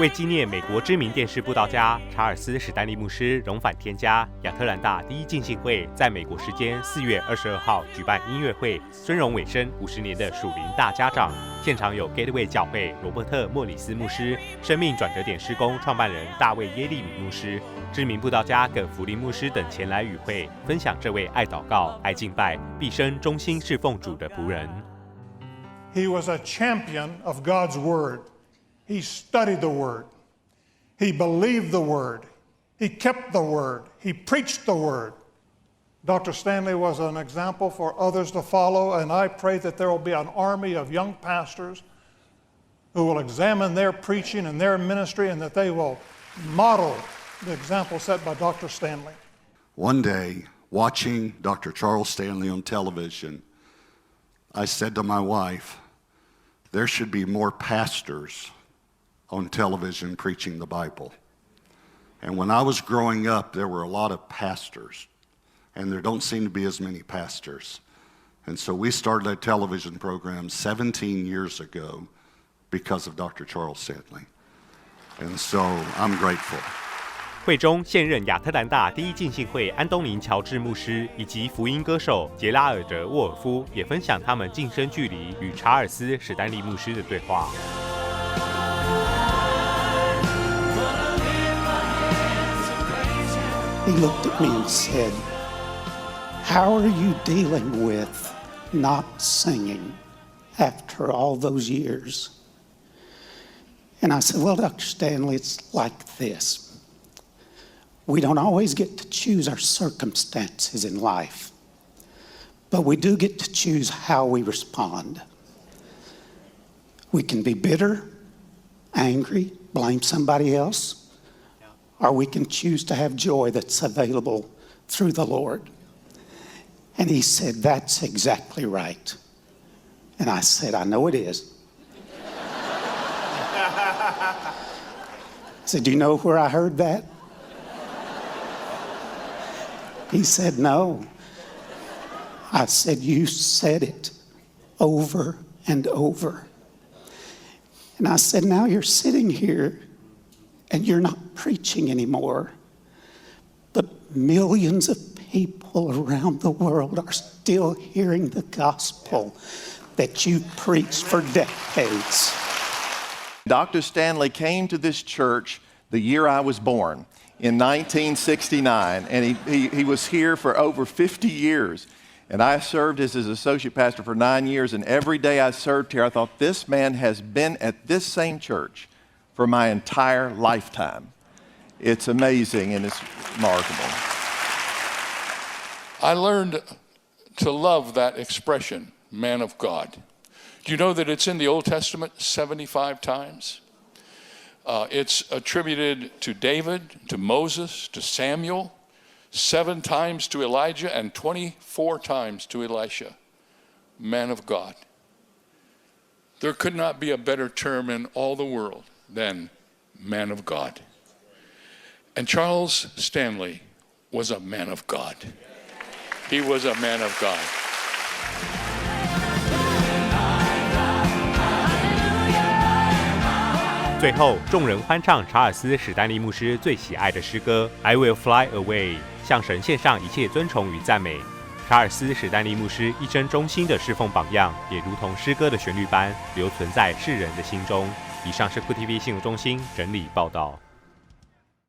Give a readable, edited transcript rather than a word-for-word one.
为纪念美国知名电视佈道家查尔斯史丹利牧师荣返天家，亚特兰大第一浸信会在美国时间4月22号举办音乐会，尊荣尾声50年的属灵大家长。现场有 Gateway 教会罗伯特莫里斯牧师、生命转折点事工创办人大卫耶利米牧师、知名佈道家葛福临牧师等前来与会，分享这位爱祷告、爱敬拜、毕生忠心事奉主的仆人。He was a champion of God's Word. He studied the Word. He believed the Word. He kept the Word. He preached the Word. Dr. Stanley was an example for others to follow, and I pray that there will be an army of young pastors who will examine their preaching and their ministry, and that they will model the example set by Dr. Stanley. One day, watching Dr. Charles Stanley on television, I said to my wife, there should be more pastors on television preaching the Bible. And when I was growing up, there were a lot of pastors, and there don't seem to be as many pastors. And so we started a television program 17 years ago because of Dr. Charles Stanley. And so I'm grateful. 会中现任亚特兰大第一浸信会安东尼乔治牧师以及福音歌手杰拉尔德·沃尔夫也分享他们近身距离与查尔斯史丹利牧师的对话。He looked at me and said, "How are you dealing with not singing after all those years?" And I said, "Well, Dr. Stanley, it's like this. We don't always get to choose our circumstances in life, but we do get to choose how we respond. We can be bitter, angry, blame somebody else, or we can choose to have joy that's available through the Lord." And he said, "That's exactly right." And I said, "I know it is." I said, "Do you know where I heard that?" He said, "No." I said, "You said it over and over." And I said, "Now you're sitting here and you're not preaching anymore, but millions of people around the world are still hearing the gospel that you preached for decades." Dr. Stanley came to this church the year I was born, in 1969, and he was here for over 50 years. And I served as his associate pastor for 9 years, and every day I served here, I thought, this man has been at this same church for my entire lifetime. It's amazing and it's remarkable. I learned to love that expression, man of God. Do you know that it's in the Old Testament 75 times? It's attributed to David, to Moses, to Samuel, 7 times to Elijah, and 24 times to Elisha. Man of God. There could not be a better term in all the world than man of God. And Charles Stanley was a man of God. He was a man of God. 最后，众人欢唱查尔斯史丹利牧师最喜爱的诗歌I Will Fly Away 向神献上一切尊崇与赞美。查尔斯史丹利牧师一生忠心的侍奉榜样，也如同诗歌的旋律般留存在世人的心中。以上是GOODTV新闻中心整理报道。